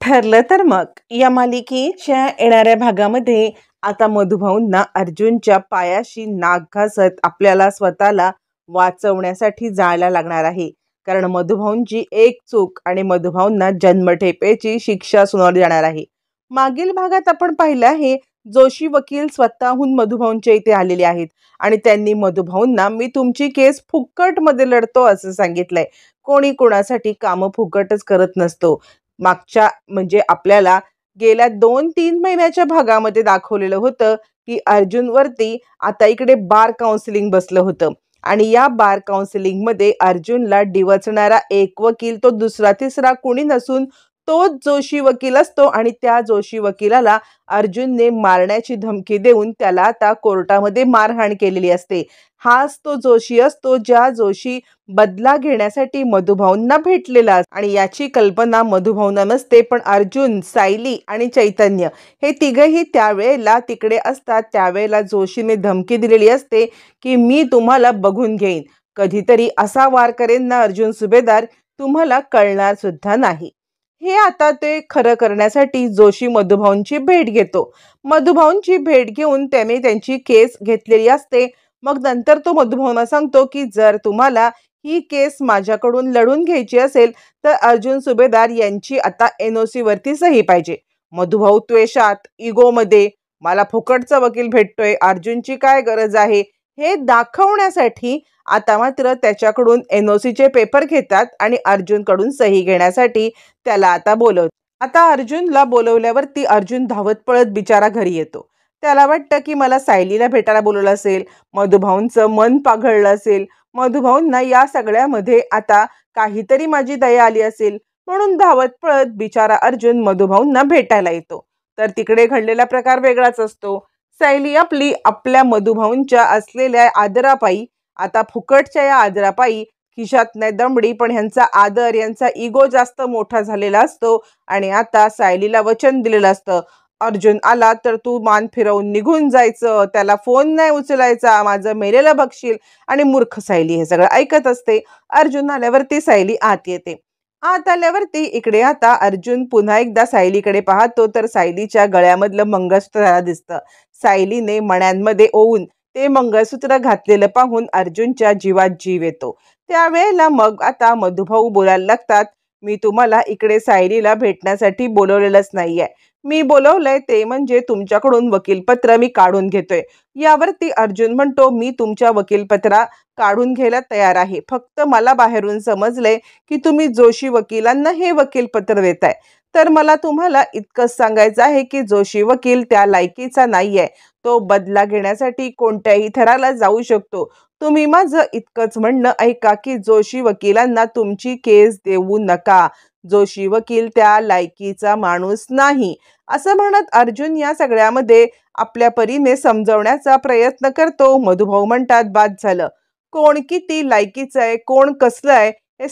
ठरलं तर मग या मालिकेच्या येणाऱ्या भागामध्ये आता मधुभाऊंना अर्जुनच्या पायाशी नाक घासत आपल्याला स्वतःला वाचवण्यासाठी जायला लागणार आहे. कारण मधुभाऊंची एक चूक आणि मधुभाऊंना जन्मठेपेची शिक्षा सुनावली जाणार आहे. मागील भागात आपण पाहिलं आहे, जोशी वकील स्वतःहून मधुभाऊंच्या इथे आलेले आहेत आणि त्यांनी मधुभाऊंना मी तुमची केस फुकटमध्ये लढतो असं सांगितलंय. कोणी कोणासाठी कामं फुकटच करत नसतो. मागच्या म्हणजे आपल्याला गेल्या 2-3 महिन्याच्या भागामध्ये दाखवलेलं होतं की अर्जुनवरती आता इकडे बार काउन्सिलिंग बसलं होतं आणि या बार काउन्सिलिंगमध्ये अर्जुनला डिवचणारा एक वकील तो दुसरा तिसरा कोणी नसून तोच जोशी वकील असतो आणि त्या जोशी वकिलाला अर्जुनने मारण्याची धमकी देऊन त्याला आता कोर्टामध्ये मारहाण केलेली असते. हाच तो जोशी असतो ज्या जोशी बदला घेण्यासाठी मधुभाऊंना भेटलेला आणि याची कल्पना मधुभाऊंना नसते. पण अर्जुन, सायली आणि चैतन्य हे तिघही त्यावेळेला तिकडे असतात. त्यावेळेला जोशीने धमकी दिलेली असते की मी तुम्हाला बघून घेईन, कधीतरी असा वार करेन ना अर्जुन सुभेदार, तुम्हाला कळणार सुद्धा नाही. हे आता ते खरं करण्यासाठी जोशी मधुभाऊंची भेट घेतो. मधुभाऊंची भेट घेऊन त्याने त्यांची केस घेतलेली असते. मग नंतर तो मधुभाऊंना सांगतो की जर तुम्हाला ही केस माझ्याकडून लढून घ्यायची असेल तर अर्जुन सुभेदार यांची आता NOC वरती सही पाहिजे. मधुभाऊ त्वेषात, इगोमध्ये, मला फुकटचा वकील भेटतोय, अर्जुनची काय गरज आहे हे दाखवण्यासाठी आता मात्र त्याच्याकडून NOCचे पेपर घेतात आणि अर्जुनकडून सही घेण्यासाठी त्याला आता बोलवतात. आता अर्जुनला बोलवल्यावरती अर्जुन धावत पळत बिचारा घरी येतो. त्याला वाटतं की मला सायलीला भेटायला बोलवलं असेल, मधुभाऊंचं मन पाघळलं असेल, मधुभाऊंना या सगळ्यामध्ये आता काहीतरी माझी दया आली असेल, म्हणून धावत पळत बिचारा अर्जुन मधुभाऊंना भेटायला येतो. तर तिकडे घडलेला प्रकार वेगळाच असतो. सायली आपल्या मधुभाऊंच्या असलेल्या आदरापायी आता फुकटच्या या आदरापायी खिशात नाही दमडी पण ह्यांचा आदर, यांचा इगो जास्त मोठा झालेला असतो आणि आता सायलीला वचन दिलेलं असतं, अर्जुन आला तर तू मान फिरवून निघून जायचं, त्याला फोन नाही उचलायचा, माझं मेलेलं बघशील. आणि मूर्ख सायली हे सगळं ऐकत असते. अर्जुन आल्यावरती सायली आत येते. आत आल्यावरती इकडे आता अर्जुन पुन्हा एकदा सायलीकडे पाहतो तर सायलीच्या गळ्यामधलं मंगळसूत्र त्याला दिसतं. सायलीने मण्यांमध्ये ओवून ते मंगळसूत्र घातलेलं पाहून अर्जुनच्या जीवात जीव येतो. त्यावेळेला मग आता मधुभाऊ बोलायला लागतात, मी तुम्हाला इकडे सायलीला भेटण्यासाठी बोलवलेलंच नाहीये. मी बोलवलंय ते म्हणजे तुमच्याकडून वकीलपत्र मी काढून घेतोय. यावरती अर्जुन म्हणतो, मी तुमच्या वकीलपत्रा काढून घ्यायला तयार आहे. फक्त मला बाहेरून समजलंय की तुम्ही जोशी वकिलांना हे वकीलपत्र देताय. तर मला तुम्हाला इतकंच सांगायचं आहे की जोशी वकील त्या लायकीचा नाहीये. तो बदला घेण्यासाठी कोणत्याही थराला जाऊ शकतो. तुम्ही माझं इतकंच म्हणणं ऐका की जोशी वकिलांना तुमची केस देऊ नका. जोशी वकील त्या लायकीचा माणूस नाही. असं म्हणत अर्जुन या सगळ्यामध्ये आपल्या परीने समजवण्याचा प्रयत्न करतो. मधुभाऊ म्हणतात, बाद झालं. कोण किती लायकीचं आहे, कोण कसलं आहे हे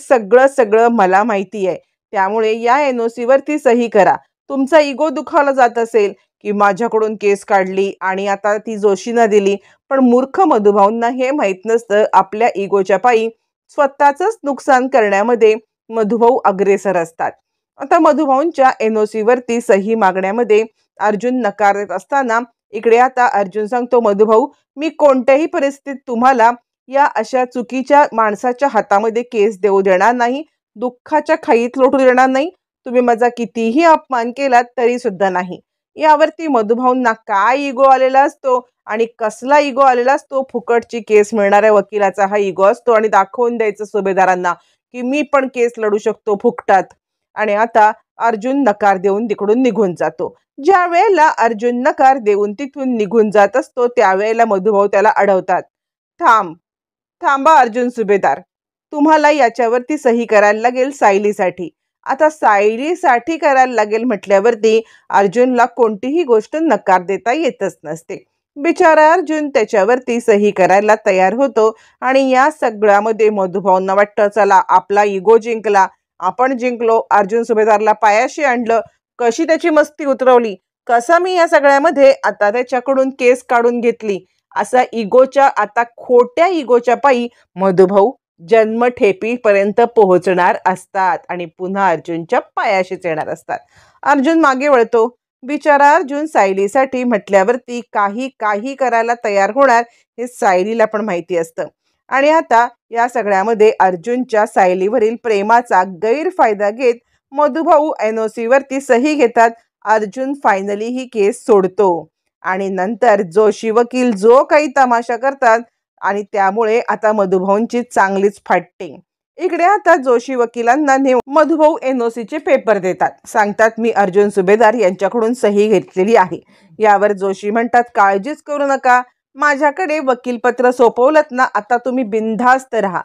सगळं मला माहिती आहे. त्यामुळे या NOC वरती सही करा. तुमचा इगो दुखावला जात असेल की माझ्याकडून केस काढली आणि आता ती जोशीनं दिली, पण मूर्ख मधुभाऊंना हे माहीत नसतं आपल्या इगोच्या पायी स्वतःचंच नुकसान करण्यामध्ये मधुभाऊ अग्रेसर असतात. आता मधुभाऊंच्या NOC वरती सही मागण्यामध्ये अर्जुन नकार देत असताना इकडे आता अर्जुन सांगतो, मधुभाऊ मी कोणत्याही परिस्थितीत तुम्हाला या अशा चुकीच्या माणसाच्या हातामध्ये केस देऊ देणार नाही, दुःखाच्या खाईत लोटू देणार नाही. तुम्ही माझा कितीही अपमान केलात तरी सुद्धा नाही. यावरती मधुभाऊंना काय इगो आलेला असतो आणि कसला इगो आलेला असतो, फुकटची केस मिळणाऱ्या वकिलाचा हा इगो असतो आणि दाखवून द्यायचं सुभेदारांना की मी पण केस लढू शकतो फुकटात. आणि आता अर्जुन नकार देऊन तिकडून निघून जातो. ज्या वेळेला अर्जुन नकार देऊन तिथून निघून जात असतो त्यावेळेला मधुभाऊ त्याला अडवतात, थांबा अर्जुन सुभेदार, तुम्हाला याच्यावरती सही करायला लागेल सायलीसाठी. आता सायलीसाठी करायला लागेल म्हटल्यावरती अर्जुनला कोणतीही गोष्ट नकार देता येतच नसते. बिचारा अर्जुन त्याच्यावरती सही करायला तयार होतो आणि या सगळ्यामध्ये मधुभाऊंना वाटतं, चला आपला इगो जिंकला, आपण जिंकलो, अर्जुन सुभेदारला पायाशी आणलं, कशी त्याची मस्ती उतरवली, कसं मी या सगळ्यामध्ये आता त्याच्याकडून केस काढून घेतली, असा इगोच्या आता खोट्या इगोच्या पायी मधुभाऊ जन्मठेपीपर्यंत पोहोचणार असतात आणि पुन्हा अर्जुनच्या पायाशीच येणार असतात. अर्जुन मागे वळतो. बिचारा अर्जुन सायलीसाठी म्हटल्यावरती काही काही करायला तयार होणार हे सायलीला पण माहिती असतं. आणि आता या सगळ्यामध्ये अर्जुनच्या सायलीवरील प्रेमाचा गैरफायदा घेत मधुभाऊ NOC वरती सही घेतात. अर्जुन फायनली ही केस सोडतो आणि नंतर जोशी वकील जो काही तमाशा करतात आणि त्यामुळे आता मधुभाऊंची चांगलीच फाटते. इकडे आता जोशी वकिलांना मधुभाऊ NOCचे पेपर देतात. सांगतात मी अर्जुन सुभेदार यांच्याकडून सही घेतलेली आहे. यावर जोशी म्हणतात काळजीच करू नका, माझ्याकडे वकीलपत्र सोपवलंत ना, आता तुम्ही बिनधास्त राहा.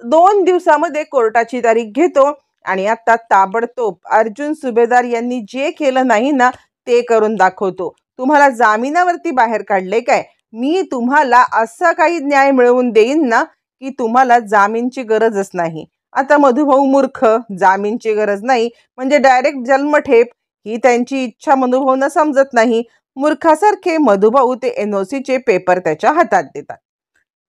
2 दिवसामध्ये कोर्टाची तारीख घेतो आणि आता ताबडतोब अर्जुन सुभेदार यांनी जे केलं नाही ना ते करून दाखवतो. तुम्हाला जामिनावरती बाहेर काढले काय, मी तुम्हाला असा काही न्याय मिळवून देईन ना की तुम्हाला जामीनची गरजच नाही. आता मधुभाऊ मूर्ख, जामीनची गरज नाही म्हणजे डायरेक्ट जन्मठेप, ही त्यांची इच्छा मधुभाऊंना समजत नाही. मूर्खासारखे मधुभाऊ ते NOCचे पेपर त्याच्या हातात देतात.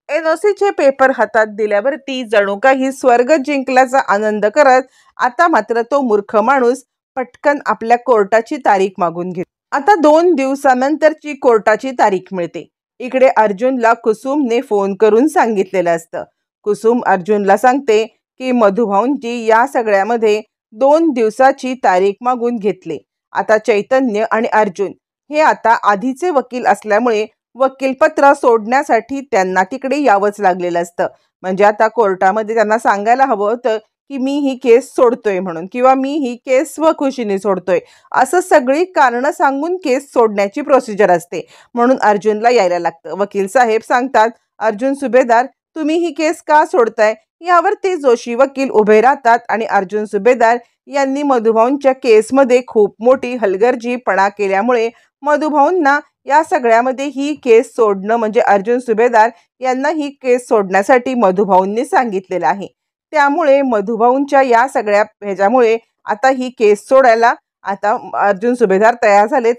NOCचे पेपर हातात दिल्यावरती जणू काही स्वर्ग जिंकल्याचा आनंद करत आता मात्र तो मूर्ख माणूस पटकन आपल्या कोर्टाची तारीख मागून घेतो. आता 2 दिवसानंतरची कोर्टाची तारीख मिळते. इकडे अर्जुनला कुसुमने फोन करून सांगितलेलं असतं. कुसुम अर्जुनला सांगते की मधुभाऊंची या सगळ्यामध्ये 2 दिवसाची तारीख मागून घेतली. आता चैतन्य आणि अर्जुन हे आता आधीचे वकील असल्यामुळे वकीलपत्र सोडण्यासाठी त्यांना तिकडे यावंच लागलेलं असतं. म्हणजे आता कोर्टामध्ये त्यांना सांगायला हवं होतं की मी ही केस सोडतोय म्हणून, किंवा मी ही केस स्वखुशीने सोडतोय, असं सगळी कारणं सांगून केस सोडण्याची प्रोसिजर असते. म्हणून अर्जुनला यायला लागतं. वकील साहेब सांगतात अर्जुन सुभेदार तुम्ही ही केस का सोडताय. यावर ते जोशी वकील उभे राहतात आणि अर्जुन सुभेदार यांनी मधुभाऊंच्या केसमध्ये खूप मोठी हलगर्जीपणा केल्यामुळे मधुभाऊंना या सगळ्यामध्ये ही केस सोडणं म्हणजे अर्जुन सुभेदार यांना ही केस सोडण्यासाठी मधुभाऊंनी सांगितलेलं आहे. त्यामुळे मधुभाऊंच्या या सगळ्या ह्याच्यामुळे आता ही केस सोडायला आता अर्जुन सुभेदार तयार झालेत.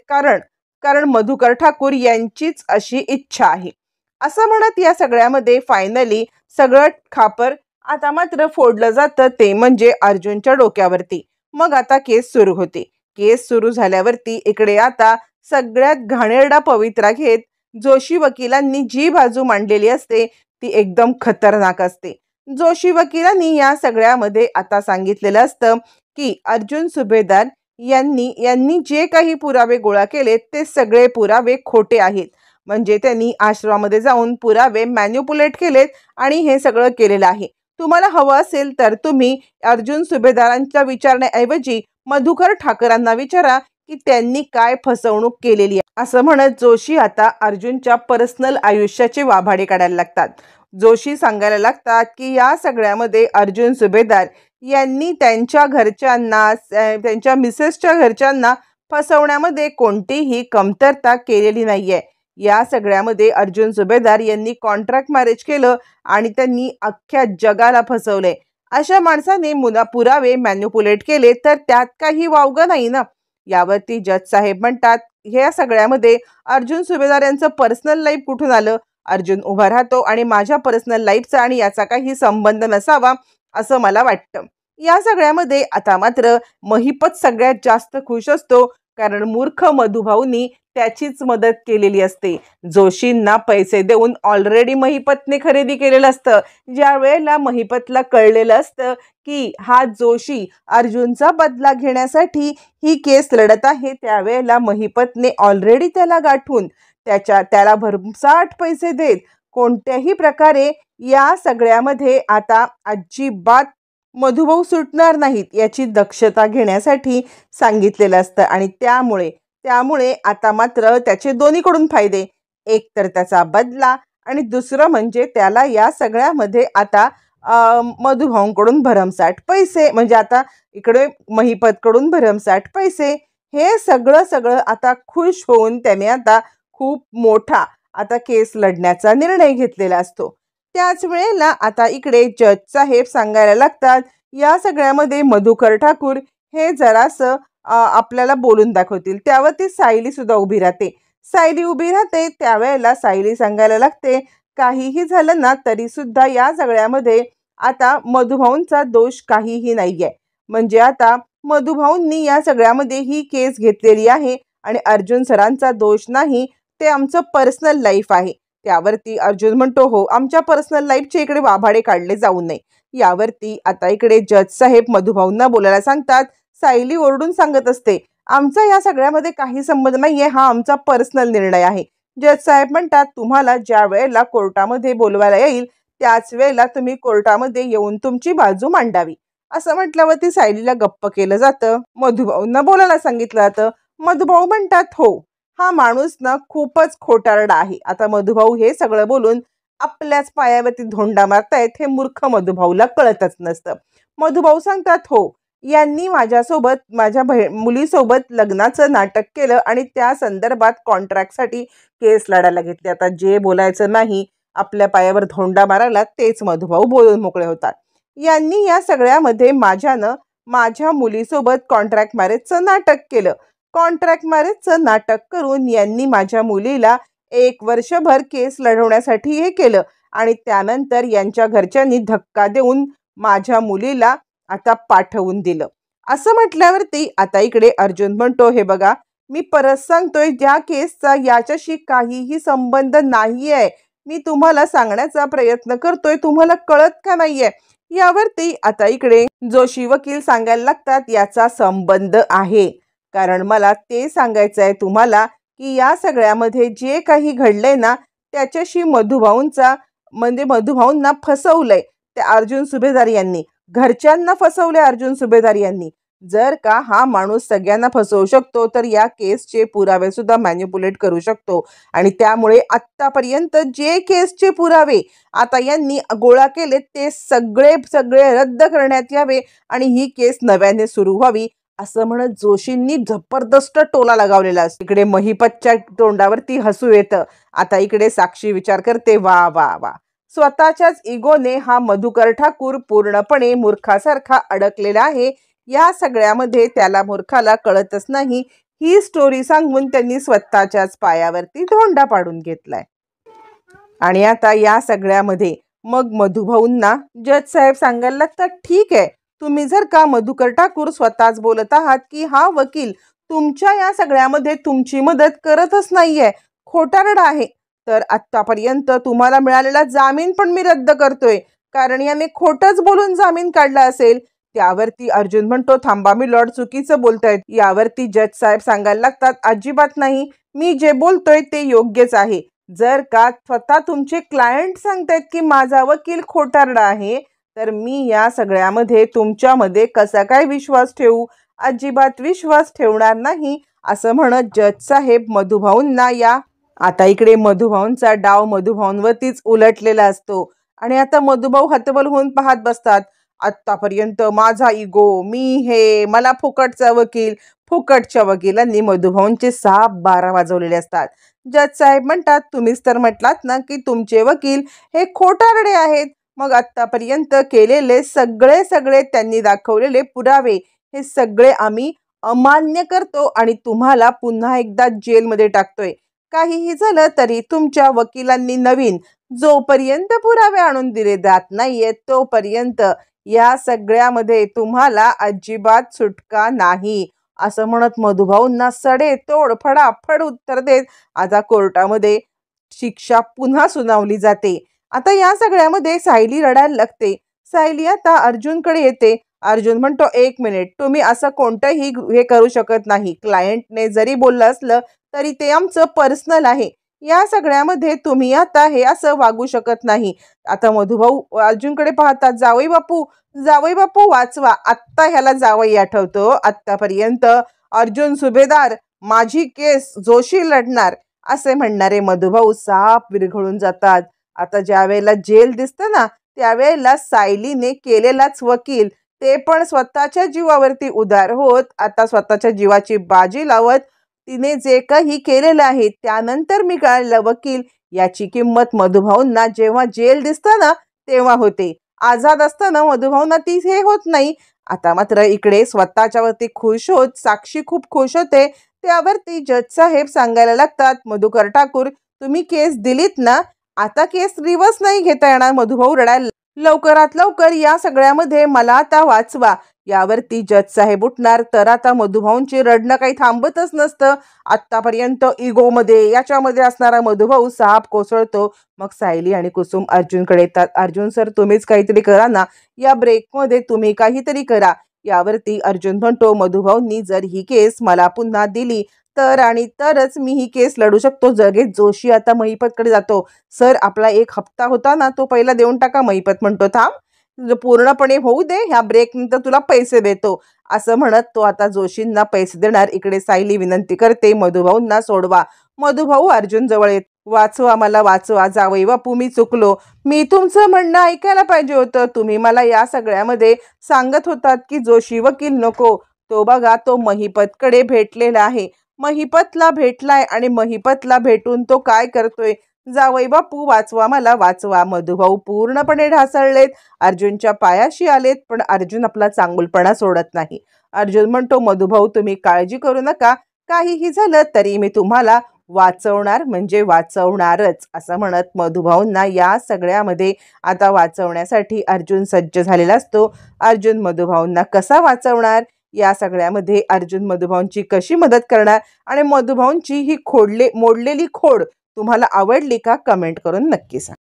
कारण मधुकर ठाकूर यांचीच अशी इच्छा आहे. असं म्हणत या सगळ्यामध्ये फायनली सगळं खापर आता मात्र फोडलं जातं, ते म्हणजे अर्जुनच्या डोक्यावरती. मग आता केस सुरू होते. केस सुरू झाल्यावरती इकडे आता सगळ्यात घाणेरडा पवित्रा घेत जोशी वकिलांनी जी बाजू मांडलेली असते ती एकदम खतरनाक असते. जोशी वकिलांनी या सगळ्यामध्ये आता सांगितलेलं असतं की अर्जुन सुभेदार यांनी जे काही पुरावे गोळा केले ते सगळे पुरावे खोटे आहेत. म्हणजे त्यांनी आश्रमामध्ये जाऊन पुरावे मॅन्युपुलेट केलेत आणि हे सगळं केलेलं आहे. तुम्हाला हवं असेल तर तुम्ही अर्जुन सुभेदारांच्या विचारण्याऐवजी मधुकर ठाकरांना विचारा की त्यांनी काय फसवणूक केलेली आहे. असं म्हणत जोशी आता अर्जुनच्या पर्सनल आयुष्याचे वाभाडे काढायला लागतात. जोशी सांगायला लागतात की या सगळ्यामध्ये अर्जुन सुभेदार यांनी त्यांच्या घरच्यांना, त्यांच्या मिसेसच्या घरच्यांना फसवण्यामध्ये कोणतीही कमतरता केलेली नाहीये. या सगळ्यामध्ये अर्जुन सुभेदार यांनी कॉन्ट्रॅक्ट मॅरेज केलं आणि त्यांनी अख्ख्या जगाला फसवले. अशा माणसाने पुरावे मॅन्युपुलेट केले तर त्यात काही वावगं नाही ना. यावरती जज साहेब म्हणतात ह्या सगळ्यामध्ये अर्जुन सुभेदार यांचं पर्सनल लाईफ कुठून आलं. अर्जुन उभा राहतो आणि माझ्या पर्सनल लाईफचा आणि याचा काही संबंध नसावा असं मला वाटतं. या सगळ्यामध्ये आता मात्र महिपत सगळ्यात जास्त खुश असतो, कारण मूर्ख मधुभाऊंनी त्याचीच मदत केलेली असते. जोशींना पैसे देऊन ऑलरेडी महिपतने खरेदी केलेलं असतं. ज्या वेळेला महिपतला कळलेलं असतं की हा जोशी अर्जुनचा बदला घेण्यासाठी ही केस लढत आहे, त्यावेळेला महिपतने ऑलरेडी त्याला गाठून त्याला भरमसाठ पैसे देत कोणत्याही प्रकारे या सगळ्यामध्ये आता अजिबात मधुभाऊ सुटणार नाहीत याची दक्षता घेण्यासाठी सांगितलेलं असतं. आणि त्यामुळे आता मात्र त्याचे दोन्हीकडून फायदे. एक तर त्याचा बदला आणि दुसरं म्हणजे त्याला या सगळ्यामध्ये आता मधुभाऊंकडून भरमसाठ पैसे, म्हणजे आता इकडे महिपतकडून भरमसाठ पैसे, हे सगळं आता खुश होऊन त्याने आता खूप मोठा आता केस लढण्याचा निर्णय घेतलेला असतो. त्याच वेळेला आता इकडे जज साहेब सांगायला लागतात या सगळ्यामध्ये मधुकर ठाकूर हे जरासं आपल्याला बोलून दाखवतील. त्यावरती सायली सुद्धा उभी राहते. त्यावेळेला सायली सांगायला लागते काहीही झालं ना तरी सुद्धा या सगळ्यामध्ये आता मधुभाऊंचा दोष काहीही नाहीये. म्हणजे आता मधुभाऊंनी या सगळ्यामध्ये ही केस घेतलेली आहे आणि अर्जुन सरांचा दोष नाही, ते आमचं पर्सनल लाईफ आहे. त्यावरती अर्जुन म्हणतो, हो, आमच्या पर्सनल लाईफचे इकडे वाभाडे काढले जाऊ नये. यावरती आता इकडे जज साहेब मधुभाऊंना बोलायला सांगतात. सायली ओरडून सांगत असते, आमचा या सगळ्यामध्ये काही संबंध नाहीये, हा आमचा पर्सनल निर्णय आहे. जज साहेब म्हणतात, तुम्हाला ज्या वेळेला कोर्टामध्ये बोलवायला येईल त्याच वेळेला तुम्ही कोर्टामध्ये येऊन तुमची बाजू मांडावी. असं म्हटल्यावरती सायलीला गप्प केलं जातं. मधुभाऊंना बोलायला सांगितलं जातं. मधुभाऊ म्हणतात, हो, हा माणूस ना खूपच खोटारडा आहे. आता मधुभाऊ हे सगळं बोलून आपल्याच पायावरती धोंडा मारतायत हे मूर्ख मधुभाऊला कळतच नसतं. मधुभाऊ सांगतात, हो, यांनी माझ्यासोबत माझ्या मुलीसोबत लग्नाचं नाटक केलं आणि त्या संदर्भात कॉन्ट्रॅक्टसाठी केस लढायला घेतली. आता जे बोलायचं नाही आपल्या पायावर धोंडा मारायला तेच मधुभाऊ बोलून मोकळे होतात. यांनी या सगळ्यामध्ये माझ्या मुलीसोबत कॉन्ट्रॅक्ट मॅरेजचं नाटक केलं. कॉन्ट्रॅक्ट मॅरेजचं नाटक करून यांनी माझ्या मुलीला 1 वर्षभर केस लढवण्यासाठी हे केलं आणि त्यानंतर यांच्या घरच्यांनी धक्का देऊन माझ्या मुलीला आता पाठवून दिलं. असं म्हटल्यावरती आता इकडे अर्जुन म्हणतो, हे बघा, मी परत सांगतोय, ज्या केसचा याच्याशी काहीही संबंध नाहीये. मी तुम्हाला सांगण्याचा प्रयत्न करतोय, तुम्हाला कळत का नाहीये? यावरती आता इकडे जोशी वकील सांगायला लागतात, याचा संबंध आहे. कारण मला ते सांगायचं आहे तुम्हाला की या सगळ्यामध्ये जे काही घडलंय ना त्याच्याशी मधुभाऊंना फसवलंय त्या अर्जुन सुभेदार यांनी, घरच्यांना फसवलंय अर्जुन सुभेदार यांनी. जर का हा माणूस सगळ्यांना फसवू शकतो तर या केसचे पुरावे सुद्धा मॅन्युप्युलेट करू शकतो आणि त्यामुळे आत्तापर्यंत जे केसचे पुरावे आता यांनी गोळा केले ते सगळे रद्द करण्यात यावे आणि ही केस नव्याने सुरू व्हावी, असं म्हणत जोशींनी जबरदस्त टोला लगावलेला असतो. इकडे महिपतच्या तोंडावरती हसू येतं. आता इकडे साक्षी विचार करते, वा वा वा, स्वतःच्याच इगोने हा मधुकर ठाकूर पूर्णपणे मूर्खासारखा अडकलेला आहे. या सगळ्यामध्ये त्याला मूर्खाला कळतच नाही. ही स्टोरी सांगून त्यांनी स्वतःच्याच पायावरती धोंडा पाडून घेतलाय. आणि आता या सगळ्यामध्ये मग मधुभाऊंना जज साहेब सांगायला लागतात, ठीक आहे, तुम्ही जर का मधुकर ठाकूर स्वतःच बोलत आहात की हा वकील तुमच्या या सगळ्यामध्ये तुमची मदत करतच नाहीये, खोटारडा आहे, तर आत्तापर्यंत तुम्हाला मिळालेला जामीन पण मी रद्द करतोय, कारण याने खोटच बोलून जामीन काढला असेल. त्यावरती अर्जुन म्हणतो, थांबा, मी लॉर्ड चुकीचं बोलतायत. यावरती जज साहेब सांगायला लागतात, अजिबात नाही, मी जे बोलतोय ते योग्यच आहे. जर का स्वतः तुमचे क्लायंट सांगतायत की माझा वकील खोटारडा आहे, तर मी या सगळ्यामध्ये तुमच्यामध्ये कसा काय विश्वास ठेवू? अजिबात विश्वास ठेवणार नाही, असं म्हणत जज साहेब मधुभाऊंना आता इकडे मधुभाऊंचा डाव मधुभाऊंवरतीच उलटलेला असतो आणि आता मधुभाऊ हतबल होऊन पाहत बसतात. आत्तापर्यंत माझा इगो, मला फुकटच्या वकिलांनी मधुभाऊंचे 6-12 वाजवलेले असतात. जज साहेब म्हणतात, तुम्हीच तर म्हटलात ना की तुमचे वकील हे खोटारडे आहेत. मग आत्तापर्यंत केलेले सगळे त्यांनी दाखवलेले पुरावे हे सगळे आम्ही अमान्य करतो आणि तुम्हाला पुन्हा एकदा जेलमध्ये टाकतोय. काहीही झालं तरी तुमच्या वकिलांनी नवीन जोपर्यंत पुरावे आणून दिले जात नाहीये तोपर्यंत या सगळ्यामध्ये तुम्हाला अजिबात सुटका नाही, असं म्हणत मधुभाऊंना सडेतोड फडाफड उत्तर देत आता कोर्टामध्ये शिक्षा पुन्हा सुनावली जाते. आता या सगळ्यामध्ये सायली रडायला लागते. सायली आता अर्जुनकडे येते. अर्जुन म्हणतो, 1 मिनिट, तुम्ही असं कोणतंही हे करू शकत नाही. क्लायंटने जरी बोललं असलं तरी ते आमचं पर्सनल आहे. या सगळ्यामध्ये तुम्ही आता हे असं वागू शकत नाही. आता मधुभाऊ अर्जुनकडे पाहतात, जावई बापू वाचवा. आत्ता ह्याला जावई आठवतो. आत्तापर्यंत अर्जुन सुभेदार माझी केस जोशी लढणार असे म्हणणारे मधुभाऊ साप विरघळून जातात. आता ज्या वेळेला जेल दिसतं ना त्यावेळेला सायलीने केलेलाच वकील ते पण स्वतःच्या जीवावरती उदार होत आता स्वतःच्या जीवाची बाजी लावत तिने जे काही केलेलं आहे त्यानंतर मी कळलेला वकील याची किंमत मधुभाऊंना जेव्हा जेल दिसतं ना तेव्हा होते. आझाद असताना मधुभाऊंना ती हे होत नाही. आता मात्र इकडे स्वतःच्यावरती खुश होत साक्षी खूप खुश होते. त्यावरती जज साहेब सांगायला लागतात, मधुकर ठाकूर, तुम्ही केस दिलीत ना, आता केस रिव्हर्स नाही घेता येणार. मधुभाऊ रडायला लवकरात लवकर या सगळ्यामध्ये मला आता वाचवा. यावरती जज साहेब उठणार. तर आता मधुभाऊंचे रडणं काही थांबतच नसतं. आत्तापर्यंत इगोमध्ये याच्यामध्ये असणारा मधुभाऊ साप कोसळतो. मग सायली आणि कुसुम अर्जुनकडे येतात. अर्जुन सर, तुम्हीच काहीतरी करा ना, या ब्रेकमध्ये तुम्ही काहीतरी करा. यावरती अर्जुन म्हणतो, मधुभाऊंनी जर ही केस मला पुन्हा दिली तर आणि तरच मी ही केस लढू शकतो. जगेच जोशी आता महिपतकडे जातो. सर, आपला एक हप्ता होता ना, तो पहिला देऊन टाका. महिपत म्हणतो, थांब, पूर्णपणे होऊ दे, ह्या ब्रेक नंतर तुला पैसे देतो. असं म्हणत तो आता जोशींना पैसे देणार. इकडे सायली विनंती करते, मधुभाऊंना सोडवा. मधुभाऊ अर्जुन जवळ येत, वाचवा, मला वाचवा. जावई बापू, मी चुकलो. मी तुमचं म्हणणं ऐकायला पाहिजे होतं. तुम्ही मला या सगळ्यामध्ये सांगत होतात की जोशी वकील नको. तो बघा, तो महिपतकडे भेटलेला आहे. महिपतला भेटलाय आणि महिपतला भेटून तो काय करतोय. जावई बापू, वाचवा, मला वाचवा. मधुभाऊ पूर्णपणे ढासळलेत. अर्जुनच्या पायाशी आलेत. पण अर्जुन आपला चांगुलपणा सोडत नाही. अर्जुन म्हणतो, मधुभाऊ, तुम्ही काळजी करू नका. काहीही झालं तरी मी तुम्हाला वाचवणार, म्हणजे वाचवणारच. असं म्हणत मधुभाऊंना या सगळ्यामध्ये आता वाचवण्यासाठी अर्जुन सज्ज झालेला असतो. अर्जुन मधुभाऊंना कसा वाचवणार, या सगळ्यामध्ये अर्जुन मधुभाऊंची कशी मदत करणार आणि मधुभाऊंची ही मोडलेली खोड तुम्हाला आवडली का, कमेंट करून नक्की सांगा.